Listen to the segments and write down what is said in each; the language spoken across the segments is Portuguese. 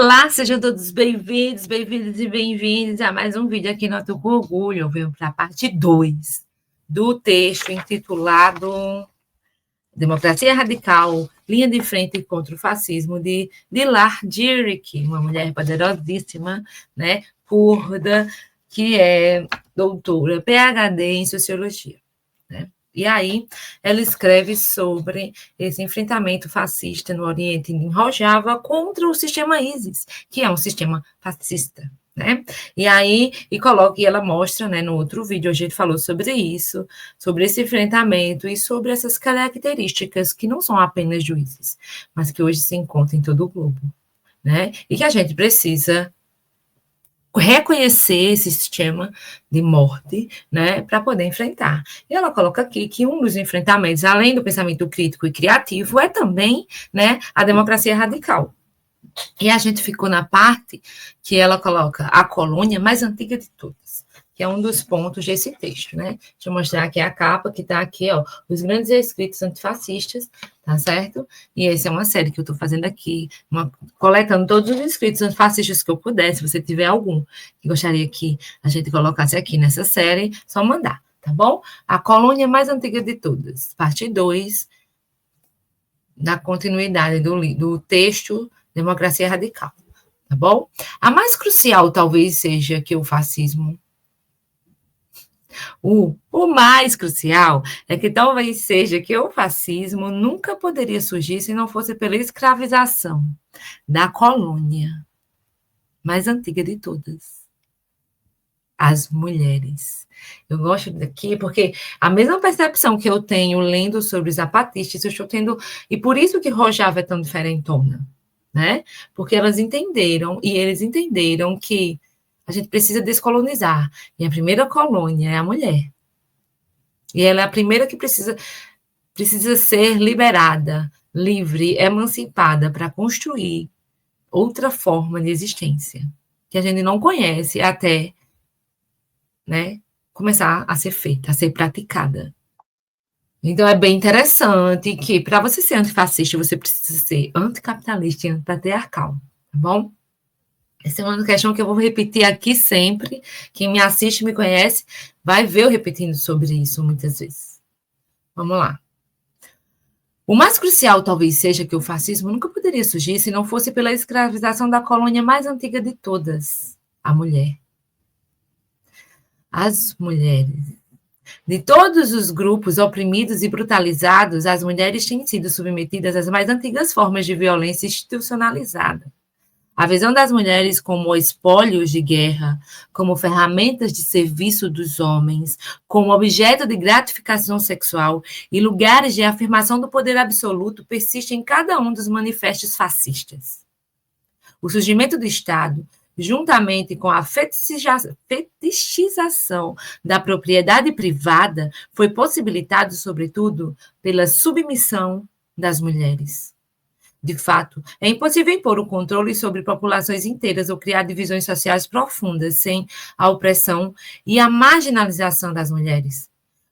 Olá, sejam todos bem-vindos e bem-vindos a mais um vídeo aqui no Atu com Orgulho. Eu venho para a parte 2 do texto intitulado Democracia Radical, Linha de Frente contra o Fascismo, de Dilar Diric, uma mulher poderosíssima, né, curda, que é doutora, PhD em Sociologia, né? E aí, ela escreve sobre esse enfrentamento fascista no Oriente em Rojava contra o sistema ISIS, que é um sistema fascista, né? E aí, e ela mostra, né, no outro vídeo, a gente falou sobre isso, sobre esse enfrentamento e sobre essas características que não são apenas do ISIS, mas que hoje se encontram em todo o globo, né? E que a gente precisa reconhecer esse sistema de morte, né, para poder enfrentar. E ela coloca aqui que um dos enfrentamentos, além do pensamento crítico e criativo, é também, né, a democracia radical. E a gente ficou na parte que ela coloca a colônia mais antiga de todas, que é um dos pontos desse texto, né? Deixa eu mostrar aqui a capa, que está aqui, ó, os grandes escritos antifascistas, tá certo? E essa é uma série que eu estou fazendo aqui, coletando todos os escritos antifascistas que eu puder. Se você tiver algum que gostaria que a gente colocasse aqui nessa série, só mandar, tá bom? A colônia mais antiga de todas, parte 2, da continuidade do texto Democracia Radical, tá bom? A mais crucial talvez seja que o fascismo... O mais crucial é que talvez seja que o fascismo nunca poderia surgir se não fosse pela escravização da colônia mais antiga de todas, as mulheres. Eu gosto daqui porque a mesma percepção que eu tenho lendo sobre os zapatistas, eu estou tendo, e por isso que Rojava é tão diferentona, né? Porque elas entenderam, e eles entenderam que a gente precisa descolonizar. E a primeira colônia é a mulher. E ela é a primeira que precisa ser liberada, livre, emancipada, para construir outra forma de existência, que a gente não conhece até, né, começar a ser feita, a ser praticada. Então, é bem interessante que, para você ser antifascista, você precisa ser anticapitalista e antipatriarcal, tá bom? Essa é uma questão que eu vou repetir aqui sempre. Quem me assiste, me conhece, vai ver eu repetindo sobre isso muitas vezes. Vamos lá. O mais crucial talvez seja que o fascismo nunca poderia surgir se não fosse pela escravização da colônia mais antiga de todas, a mulher. As mulheres. De todos os grupos oprimidos e brutalizados, as mulheres têm sido submetidas às mais antigas formas de violência institucionalizada. A visão das mulheres como espólios de guerra, como ferramentas de serviço dos homens, como objeto de gratificação sexual e lugares de afirmação do poder absoluto persiste em cada um dos manifestos fascistas. O surgimento do Estado, juntamente com a fetichização da propriedade privada, foi possibilitado, sobretudo, pela submissão das mulheres. De fato, é impossível impor o controle sobre populações inteiras ou criar divisões sociais profundas sem a opressão e a marginalização das mulheres,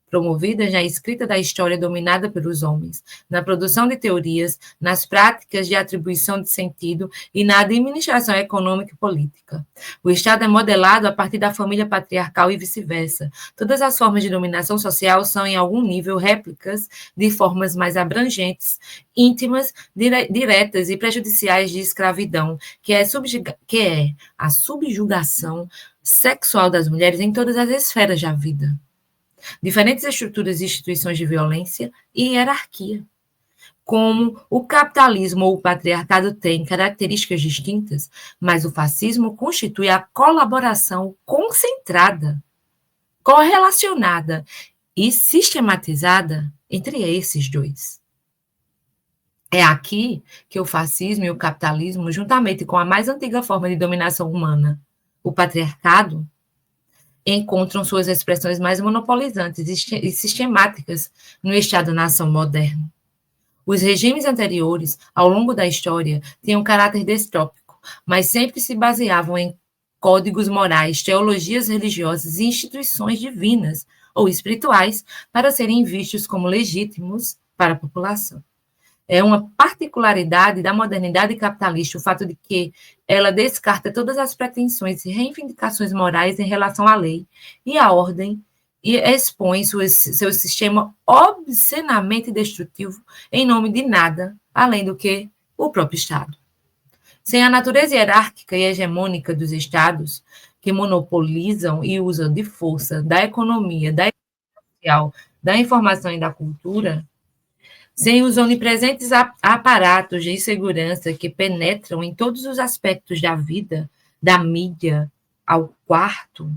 promovidas na escrita da história dominada pelos homens, na produção de teorias, nas práticas de atribuição de sentido e na administração econômica e política. O Estado é modelado a partir da família patriarcal e vice-versa. Todas as formas de dominação social são, em algum nível, réplicas de formas mais abrangentes, íntimas, diretas e prejudiciais de escravidão, que é a subjugação sexual das mulheres em todas as esferas da vida. Diferentes estruturas e instituições de violência e hierarquia. Como o capitalismo ou o patriarcado têm características distintas, mas o fascismo constitui a colaboração concentrada, correlacionada e sistematizada entre esses dois. É aqui que o fascismo e o capitalismo, juntamente com a mais antiga forma de dominação humana, o patriarcado, encontram suas expressões mais monopolizantes e sistemáticas no Estado-nação moderno. Os regimes anteriores, ao longo da história, tinham caráter distópico, mas sempre se baseavam em códigos morais, teologias religiosas e instituições divinas ou espirituais para serem vistos como legítimos para a população. É uma particularidade da modernidade capitalista o fato de que ela descarta todas as pretensões e reivindicações morais em relação à lei e à ordem e expõe seu sistema obscenamente destrutivo em nome de nada, além do que o próprio Estado. Sem a natureza hierárquica e hegemônica dos Estados, que monopolizam e usam de força da economia, da social, da informação e da cultura, sem os onipresentes aparatos de segurança que penetram em todos os aspectos da vida, da mídia ao quarto,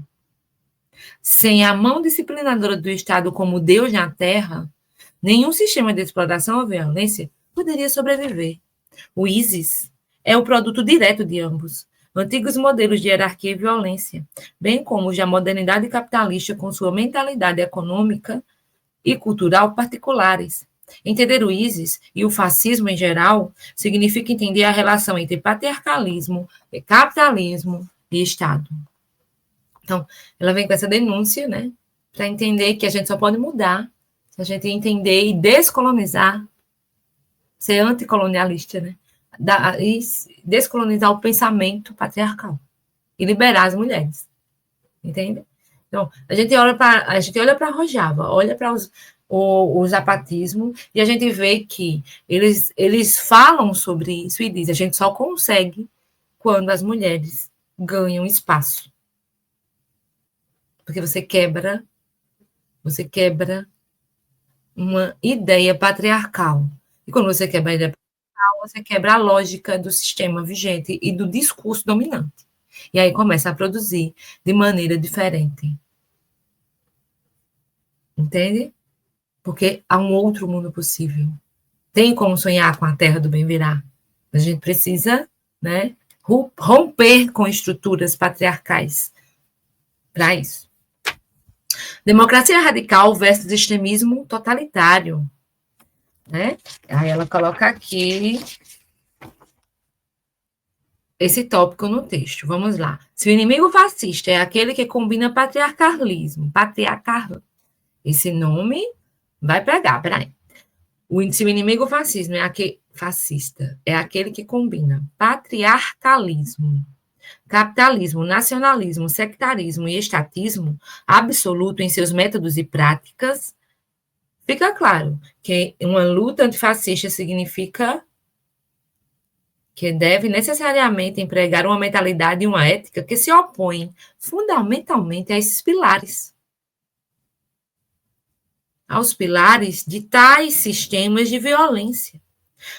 sem a mão disciplinadora do Estado como Deus na Terra, nenhum sistema de exploração ou violência poderia sobreviver. O ISIS é o produto direto de ambos, antigos modelos de hierarquia e violência, bem como os da modernidade capitalista com sua mentalidade econômica e cultural particulares. Entender o ISIS e o fascismo em geral significa entender a relação entre patriarcalismo, capitalismo e Estado. Então, ela vem com essa denúncia, né, para entender que a gente só pode mudar se a gente entender e descolonizar, ser anticolonialista, né, e descolonizar o pensamento patriarcal e liberar as mulheres, entende? Então, a gente olha para Rojava, olha para o zapatismo e a gente vê que eles falam sobre isso e dizem a gente só consegue quando as mulheres ganham espaço. Porque você quebra uma ideia patriarcal. E quando você quebra a ideia patriarcal, você quebra a lógica do sistema vigente e do discurso dominante. E aí começa a produzir de maneira diferente. Entende? Porque há um outro mundo possível. Tem como sonhar com a terra do bem-virá. A gente precisa, né, romper com estruturas patriarcais para isso. Democracia radical versus extremismo totalitário. Né? Aí ela coloca aqui esse tópico no texto. Vamos lá. Se o inimigo fascista é aquele que combina patriarcalismo, esse nome vai pegar, peraí. Se o inimigo fascismo fascista é aquele que combina patriarcalismo, capitalismo, nacionalismo, sectarismo e estatismo absoluto em seus métodos e práticas, fica claro que uma luta antifascista significa que deve necessariamente empregar uma mentalidade e uma ética que se opõem fundamentalmente a esses pilares. Aos pilares de tais sistemas de violência.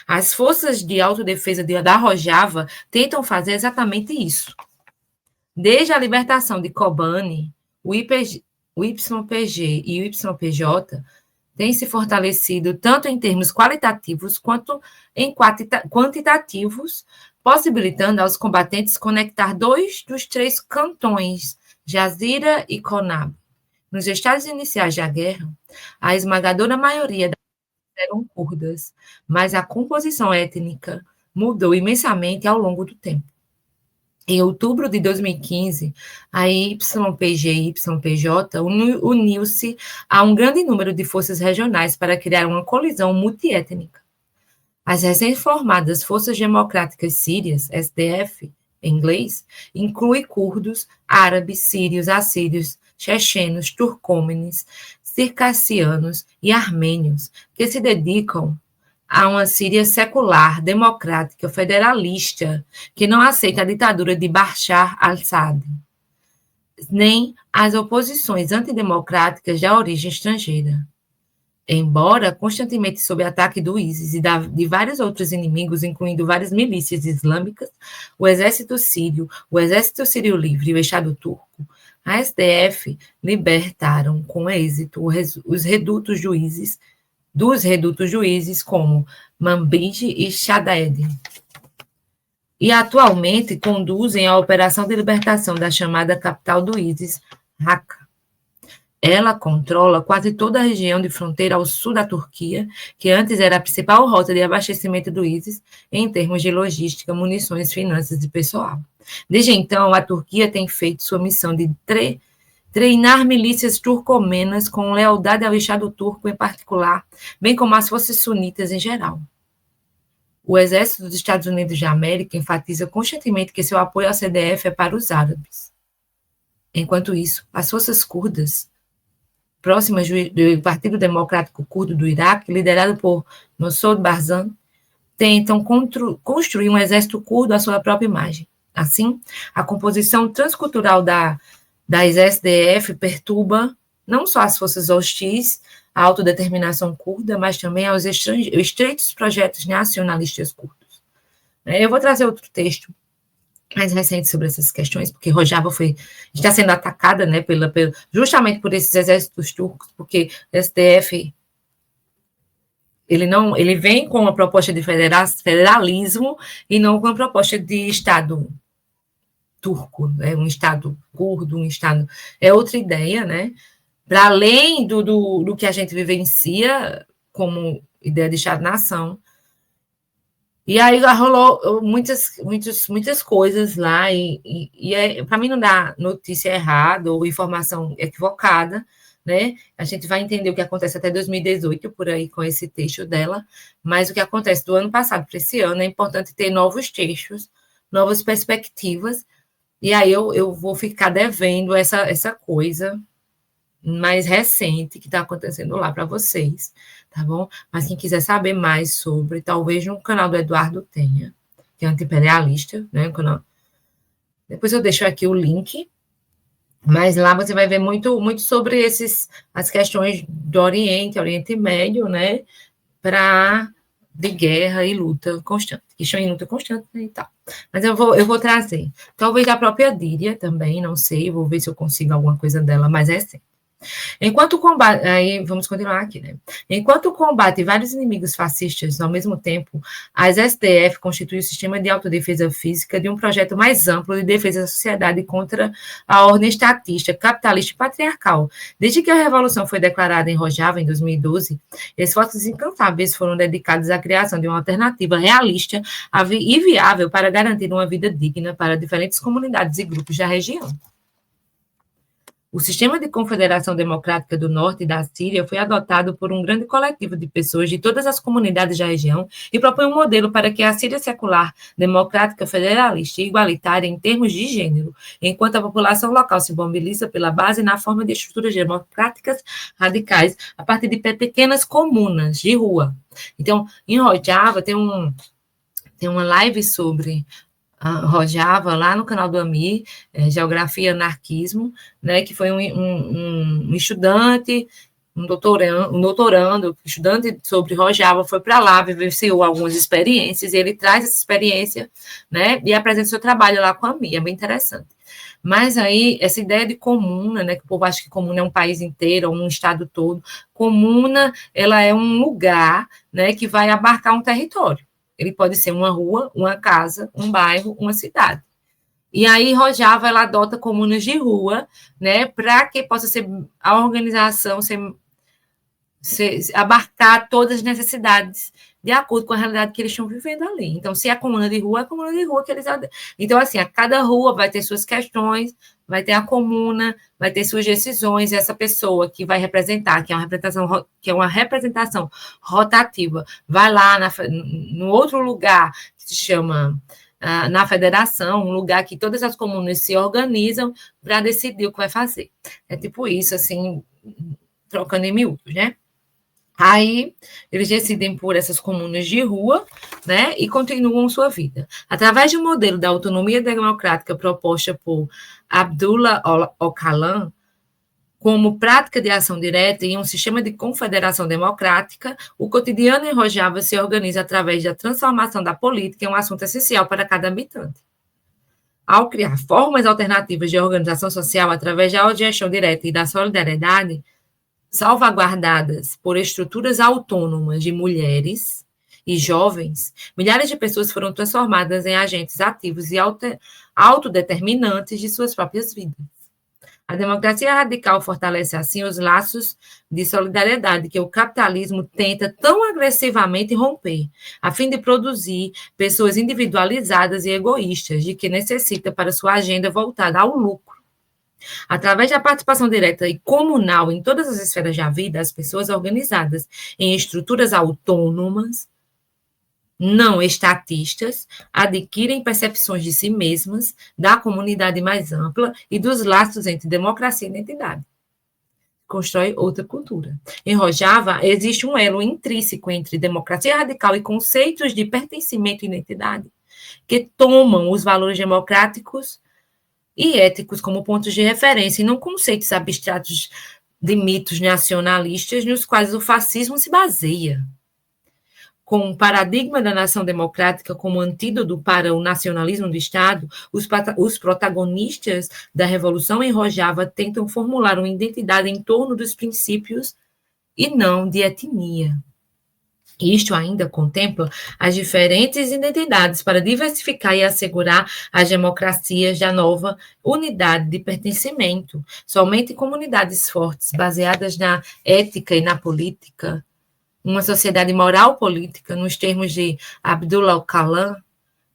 As forças de autodefesa da Rojava tentam fazer exatamente isso. Desde a libertação de Kobane, o YPG e o YPJ têm se fortalecido tanto em termos qualitativos quanto em quantitativos, possibilitando aos combatentes conectar 2 dos 3 cantões, Jazira e Conab. Nos estágios iniciais da guerra, a esmagadora maioria das eram curdas, mas a composição étnica mudou imensamente ao longo do tempo. Em outubro de 2015, a YPG e YPJ uniu-se a um grande número de forças regionais para criar uma colisão multiétnica. As recém-formadas Forças Democráticas Sírias, SDF, em inglês, inclui curdos, árabes, sírios, assírios, chechenos, turcomenes, circassianos e armênios, que se dedicam a uma Síria secular, democrática, federalista, que não aceita a ditadura de Bashar al-Assad, nem as oposições antidemocráticas de origem estrangeira. Embora constantemente sob ataque do ISIS e de vários outros inimigos, incluindo várias milícias islâmicas, o exército sírio livre e o Estado turco, a SDF libertaram com êxito os redutos juízes dos redutos juízes como Manbij e Shaded. E atualmente conduzem a operação de libertação da chamada capital do ISIS, Raqqa. Ela controla quase toda a região de fronteira ao sul da Turquia, que antes era a principal rota de abastecimento do ISIS em termos de logística, munições, finanças e pessoal. Desde então, a Turquia tem feito sua missão de treinar milícias turcomenas com lealdade ao Estado turco em particular, bem como às forças sunitas em geral. O exército dos Estados Unidos da América enfatiza constantemente que seu apoio ao CDF é para os árabes. Enquanto isso, as forças curdas, próximas do Partido Democrático Curdo do Iraque, liderado por Massoud Barzani, tentam construir um exército curdo à sua própria imagem. Assim, a composição transcultural das SDF perturba não só as forças hostis à autodeterminação curda, mas também aos estreitos projetos nacionalistas curdos. Eu vou trazer outro texto mais recente sobre essas questões, porque Rojava está sendo atacada, né, justamente por esses exércitos turcos, porque o SDF ele vem com uma proposta de federalismo e não com uma proposta de Estado turco, né? Um Estado curdo, um Estado... É outra ideia, né? Para além do que a gente vivencia como ideia de Estado-nação. E aí rolou muitas coisas lá, para mim não dá notícia errada ou informação equivocada, né? A gente vai entender o que acontece até 2018, por aí, com esse texto dela, mas o que acontece do ano passado para esse ano é importante ter novos textos, novas perspectivas, e aí eu vou ficar devendo essa coisa mais recente que está acontecendo lá para vocês, tá bom? Mas quem quiser saber mais sobre, talvez no canal do Eduardo tenha, que é anti-imperialista, né? Depois eu deixo aqui o link, mas lá você vai ver muito sobre as questões do Oriente Médio, né? De guerra e luta constante, que estão em luta constante, né, e tal. Mas eu vou trazer. Talvez a própria Díria também, não sei, vou ver se eu consigo alguma coisa dela mais recente. Enquanto combate, aí vamos continuar aqui, né? Enquanto combate vários inimigos fascistas ao mesmo tempo, as SDF constituem o sistema de autodefesa física de um projeto mais amplo de defesa da sociedade contra a ordem estatista, capitalista e patriarcal. Desde que a Revolução foi declarada em Rojava, em 2012, esforços incansáveis foram dedicados à criação de uma alternativa realista e viável para garantir uma vida digna para diferentes comunidades e grupos da região. O sistema de confederação democrática do norte da Síria foi adotado por um grande coletivo de pessoas de todas as comunidades da região e propõe um modelo para que a Síria secular, democrática, federalista e igualitária em termos de gênero, enquanto a população local se mobiliza pela base na forma de estruturas democráticas radicais a partir de pequenas comunas de rua. Então, em Rojava tem uma live sobre Rojava, lá no canal do Amir, Geografia e Anarquismo, né, que foi um estudante, um doutorando, estudante sobre Rojava, foi para lá, vivenciou algumas experiências, e ele traz essa experiência, né, e apresenta seu trabalho lá com a Amir, é bem interessante. Mas aí, essa ideia de comuna, né, que o povo acha que comuna é um país inteiro, ou um estado todo, comuna, ela é um lugar, né, que vai abarcar um território. Ele pode ser uma rua, uma casa, um bairro, uma cidade. E aí, Rojava, ela adota comunas de rua, né, para que possa ser a organização abarcar todas as necessidades de acordo com a realidade que eles estão vivendo ali. Então, se é comuna de rua, é a comuna de rua que eles... Então, assim, a cada rua vai ter suas questões, vai ter a comuna, vai ter suas decisões, e essa pessoa que vai representar, que é uma representação rotativa, vai lá no outro lugar, que se chama na federação, um lugar que todas as comunas se organizam para decidir o que vai fazer. É tipo isso, assim, trocando em miúdos, né? Aí, eles decidem por essas comunas de rua, né, e continuam sua vida. Através de um modelo da autonomia democrática proposta por Abdullah Öcalan, como prática de ação direta em um sistema de confederação democrática, o cotidiano em Rojava se organiza através da transformação da política em um assunto essencial para cada habitante. Ao criar formas alternativas de organização social através da autogestão direta e da solidariedade, salvaguardadas por estruturas autônomas de mulheres e jovens, milhares de pessoas foram transformadas em agentes ativos e autodeterminantes de suas próprias vidas. A democracia radical fortalece, assim, os laços de solidariedade que o capitalismo tenta tão agressivamente romper, a fim de produzir pessoas individualizadas e egoístas, de que necessita para sua agenda voltada ao lucro. Através da participação direta e comunal em todas as esferas da vida, as pessoas organizadas em estruturas autônomas, não estatistas, adquirem percepções de si mesmas, da comunidade mais ampla e dos laços entre democracia e identidade. Constrói outra cultura. Em Rojava, existe um elo intrínseco entre democracia radical e conceitos de pertencimento e identidade, que tomam os valores democráticos e éticos como pontos de referência, e não conceitos abstratos de mitos nacionalistas nos quais o fascismo se baseia. Com o paradigma da nação democrática como antídoto para o nacionalismo do Estado, os protagonistas da Revolução em Rojava tentam formular uma identidade em torno dos princípios e não de etnia. Isto ainda contempla as diferentes identidades para diversificar e assegurar as democracias da nova unidade de pertencimento. Somente comunidades fortes, baseadas na ética e na política, uma sociedade moral política, nos termos de Abdullah Öcalan,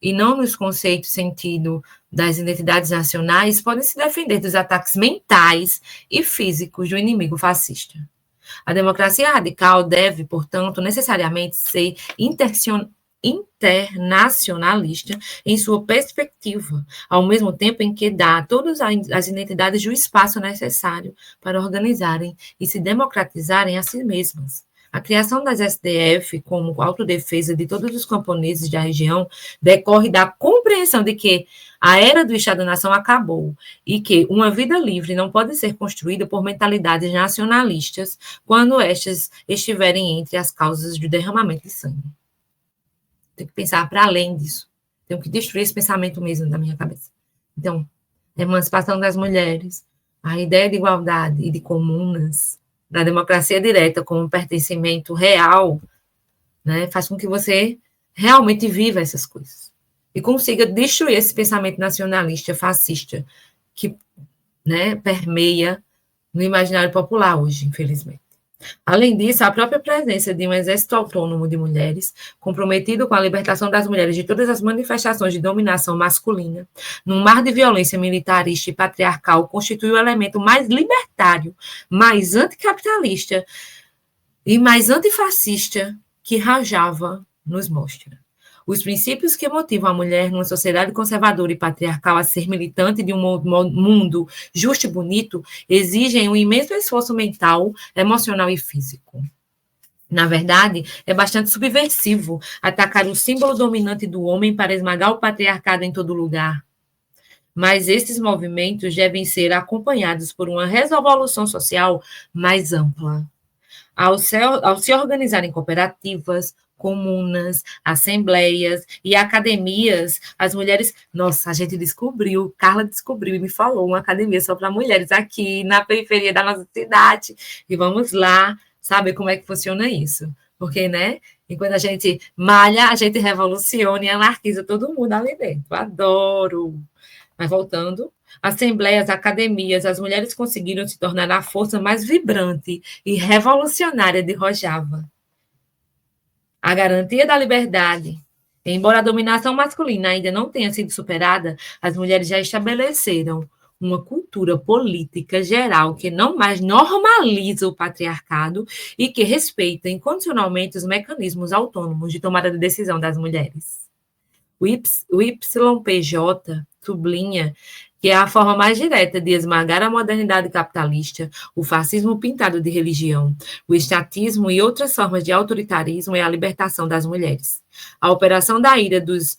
e não nos conceitos sentido das identidades nacionais, podem se defender dos ataques mentais e físicos do inimigo fascista. A democracia radical deve, portanto, necessariamente ser internacionalista em sua perspectiva, ao mesmo tempo em que dá a todas as identidades o espaço necessário para organizarem e se democratizarem a si mesmas. A criação das SDF como autodefesa de todos os camponeses da região decorre da compreensão de que a era do Estado-nação acabou e que uma vida livre não pode ser construída por mentalidades nacionalistas quando estas estiverem entre as causas do derramamento de sangue. Tenho que pensar para além disso. Tenho que destruir esse pensamento mesmo da minha cabeça. Então, a emancipação das mulheres, a ideia de igualdade e de comunas, da democracia direta como pertencimento real, né, faz com que você realmente viva essas coisas e consiga destruir esse pensamento nacionalista, fascista, que, né, permeia no imaginário popular hoje, infelizmente. Além disso, a própria presença de um exército autônomo de mulheres, comprometido com a libertação das mulheres de todas as manifestações de dominação masculina, num mar de violência militarista e patriarcal, constitui o elemento mais libertário, mais anticapitalista e mais antifascista que Rojava nos mostra. Os princípios que motivam a mulher numa sociedade conservadora e patriarcal a ser militante de um mundo justo e bonito exigem um imenso esforço mental, emocional e físico. Na verdade, é bastante subversivo atacar o símbolo dominante do homem para esmagar o patriarcado em todo lugar. Mas esses movimentos devem ser acompanhados por uma revolução social mais ampla. Ao se organizar em cooperativas, comunas, assembleias e academias, as mulheres... Nossa, a gente descobriu, Carla descobriu e me falou uma academia só para mulheres aqui na periferia da nossa cidade. E vamos lá saber como é que funciona isso. Porque, né, enquanto a gente malha, a gente revoluciona e anarquiza todo mundo ali dentro. Adoro! Mas voltando... Assembleias, academias, as mulheres conseguiram se tornar a força mais vibrante e revolucionária de Rojava. A garantia da liberdade. Embora a dominação masculina ainda não tenha sido superada, as mulheres já estabeleceram uma cultura política geral que não mais normaliza o patriarcado e que respeita incondicionalmente os mecanismos autônomos de tomada de decisão das mulheres. O YPJ sublinha que é a forma mais direta de esmagar a modernidade capitalista, o fascismo pintado de religião, o estatismo e outras formas de autoritarismo é a libertação das mulheres. A operação da ira dos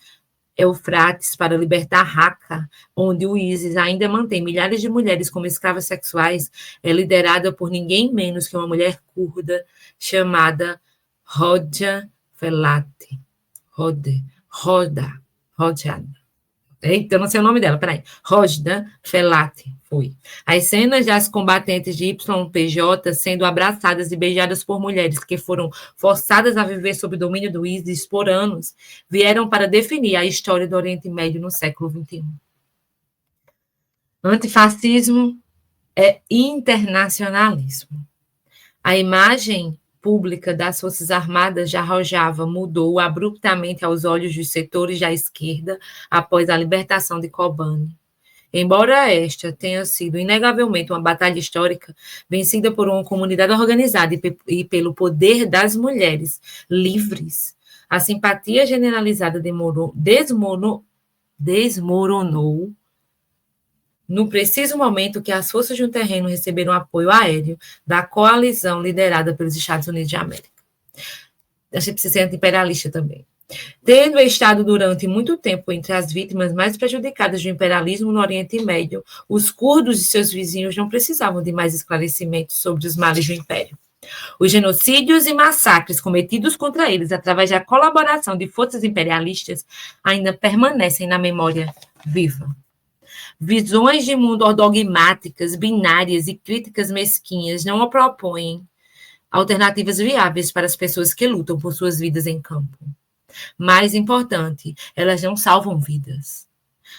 Eufrates para libertar Raqqa, onde o ISIS ainda mantém milhares de mulheres como escravas sexuais, é liderada por ninguém menos que uma mulher curda chamada Roja Felati. Eita, eu não sei o nome dela, peraí. Rojda Felati, foi. As cenas das combatentes de YPJ sendo abraçadas e beijadas por mulheres que foram forçadas a viver sob o domínio do ISIS por anos, vieram para definir a história do Oriente Médio no século XXI. Antifascismo é internacionalismo. A imagem pública das Forças Armadas de Rojava mudou abruptamente aos olhos dos setores da esquerda após a libertação de Kobane. Embora esta tenha sido inegavelmente uma batalha histórica, vencida por uma comunidade organizada e pelo poder das mulheres livres, A simpatia generalizada desmoronou no preciso momento que as forças de um terreno receberam apoio aéreo da coalizão liderada pelos Estados Unidos de América. A gente precisa ser anti-imperialista também. Tendo estado durante muito tempo entre as vítimas mais prejudicadas do imperialismo no Oriente Médio, os curdos e seus vizinhos não precisavam de mais esclarecimentos sobre os males do império. Os genocídios e massacres cometidos contra eles através da colaboração de forças imperialistas ainda permanecem na memória viva. Visões de mundo dogmáticas, binárias e críticas mesquinhas não propõem alternativas viáveis para as pessoas que lutam por suas vidas em campo. Mais importante, elas não salvam vidas.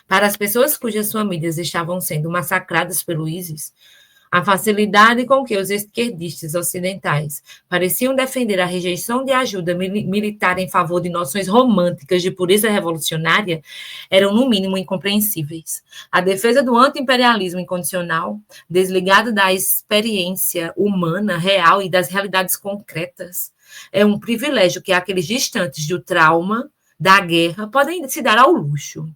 Para as pessoas cujas famílias estavam sendo massacradas pelo ISIS, a facilidade com que os esquerdistas ocidentais pareciam defender a rejeição de ajuda militar em favor de noções românticas de pureza revolucionária eram, no mínimo, incompreensíveis. A defesa do anti-imperialismo incondicional, desligado da experiência humana real e das realidades concretas, é um privilégio que aqueles distantes do trauma, da guerra, podem se dar ao luxo.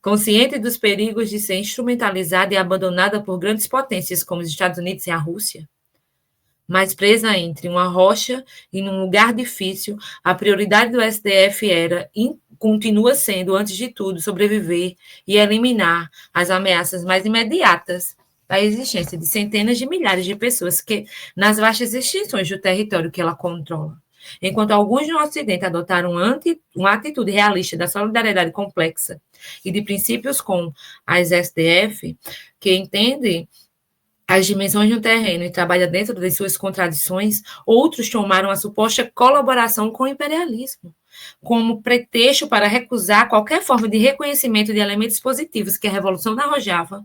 Consciente dos perigos de ser instrumentalizada e abandonada por grandes potências como os Estados Unidos e a Rússia, mas presa entre uma rocha e num lugar difícil, a prioridade do STF era e continua sendo, antes de tudo, sobreviver e eliminar as ameaças mais imediatas da existência de centenas de milhares de pessoas que, nas vastas extensões do território que ela controla. Enquanto alguns no Ocidente adotaram uma atitude realista da solidariedade complexa e de princípios com as STF, que entendem as dimensões do terreno e trabalha dentro das suas contradições, outros tomaram a suposta colaboração com o imperialismo como pretexto para recusar qualquer forma de reconhecimento de elementos positivos que a Revolução arrojava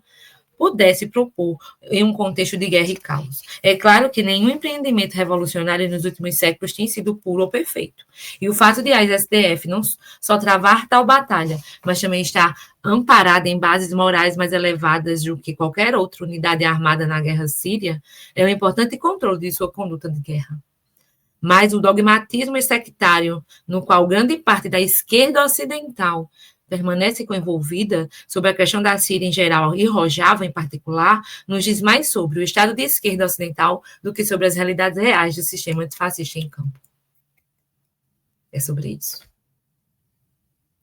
pudesse propor em um contexto de guerra e caos. É claro que nenhum empreendimento revolucionário nos últimos séculos tem sido puro ou perfeito. E o fato de a STF não só travar tal batalha, mas também estar amparada em bases morais mais elevadas do que qualquer outra unidade armada na guerra síria, é um importante controle de sua conduta de guerra. Mas o dogmatismo sectário, no qual grande parte da esquerda ocidental permanece envolvida sobre a questão da Síria em geral e Rojava em particular, nos diz mais sobre o estado de esquerda ocidental do que sobre as realidades reais do sistema fascista em campo. É sobre isso.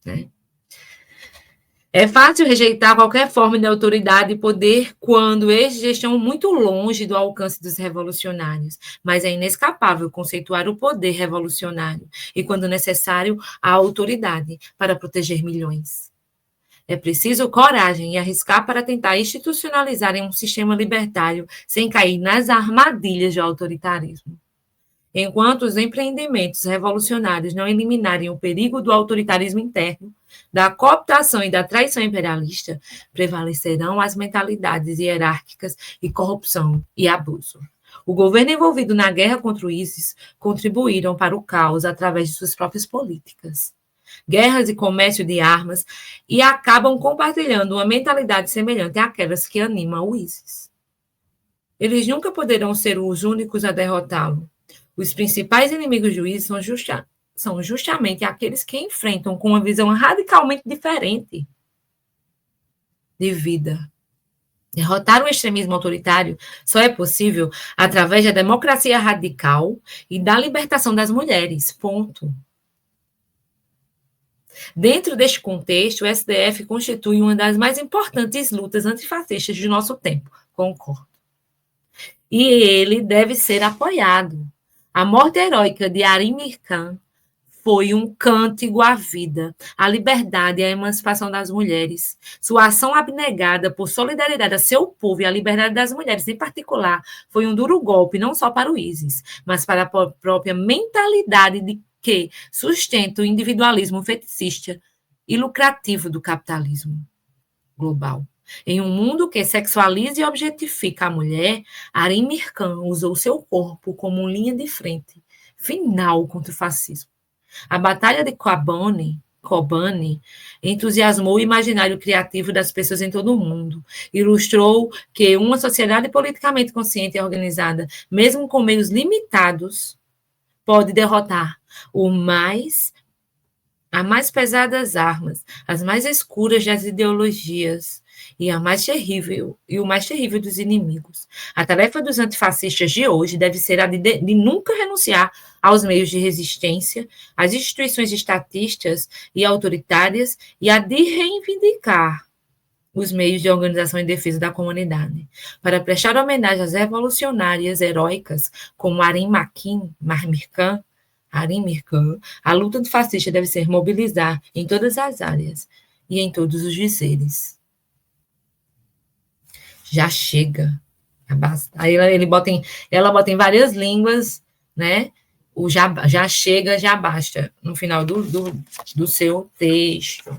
Né? É fácil rejeitar qualquer forma de autoridade e poder quando estes estão muito longe do alcance dos revolucionários, mas é inescapável conceituar o poder revolucionário e, quando necessário, a autoridade para proteger milhões. É preciso coragem e arriscar para tentar institucionalizar em um sistema libertário sem cair nas armadilhas do autoritarismo. Enquanto os empreendimentos revolucionários não eliminarem o perigo do autoritarismo interno, da cooptação e da traição imperialista, prevalecerão as mentalidades hierárquicas e corrupção e abuso. O governo envolvido na guerra contra o ISIS contribuíram para o caos através de suas próprias políticas, guerras e comércio de armas, e acabam compartilhando uma mentalidade semelhante àquelas que animam o ISIS. Eles nunca poderão ser os únicos a derrotá-lo. Os principais inimigos do ISIS são justamente aqueles que enfrentam com uma visão radicalmente diferente de vida. Derrotar o extremismo autoritário só é possível através da democracia radical e da libertação das mulheres. Ponto. Dentro deste contexto, o STF constitui uma das mais importantes lutas antifascistas de nosso tempo. Concordo. E ele deve ser apoiado. A morte heróica de Arimir Khan foi um cântico à vida, à liberdade e à emancipação das mulheres. Sua ação abnegada por solidariedade a seu povo e à liberdade das mulheres, em particular, foi um duro golpe não só para o ISIS, mas para a própria mentalidade de que sustenta o individualismo feticista e lucrativo do capitalismo global. Em um mundo que sexualiza e objetifica a mulher, Arimir Khan usou seu corpo como linha de frente final contra o fascismo. A Batalha de Kobani entusiasmou o imaginário criativo das pessoas em todo o mundo, ilustrou que uma sociedade politicamente consciente e organizada, mesmo com meios limitados, pode derrotar a mais pesada das armas, as mais escuras das ideologias e o mais terrível dos inimigos. A tarefa dos antifascistas de hoje deve ser a de nunca renunciar aos meios de resistência, às instituições estatistas e autoritárias e a de reivindicar os meios de organização em defesa da comunidade, para prestar homenagem às revolucionárias heróicas como Arim Mirkan, a luta antifascista deve ser mobilizar em todas as áreas e em todos os dizeres. Já chega. Aí ela bota em várias línguas, né? O já chega, já basta, no final do seu texto.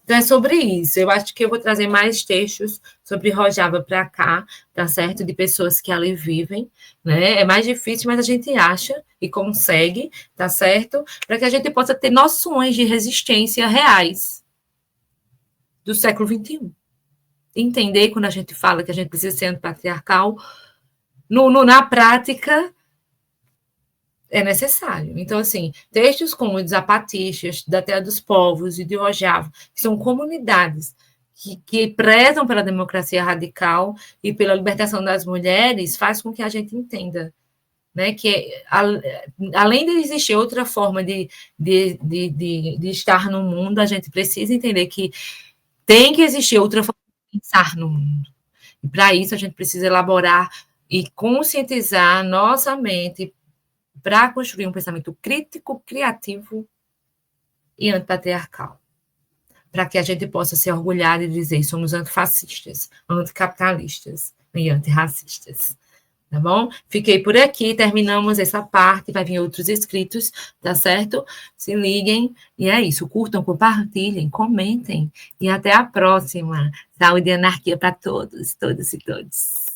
Então, é sobre isso. Eu acho que eu vou trazer mais textos sobre Rojava para cá, tá certo? De pessoas que ali vivem, né? É mais difícil, mas a gente acha e consegue, tá certo? Para que a gente possa ter noções de resistência reais do século XXI. Entender quando a gente fala que a gente precisa ser antipatriarcal, na prática, é necessário. Então, assim, textos como os zapatistas, da Terra dos Povos e de Rojava, que são comunidades que prezam pela democracia radical e pela libertação das mulheres, faz com que a gente entenda, né, que além de existir outra forma de estar no mundo, a gente precisa entender que tem que existir outra forma de pensar no mundo. E para isso a gente precisa elaborar e conscientizar nossa mente para construir um pensamento crítico, criativo e antipatriarcal. Para que a gente possa se orgulhar e dizer somos antifascistas, anticapitalistas e antirracistas. Tá bom? Fiquei por aqui, terminamos essa parte, vai vir outros escritos, tá certo? Se liguem, e é isso, curtam, compartilhem, comentem, e até a próxima. Saúde e anarquia para todos, todas e todos.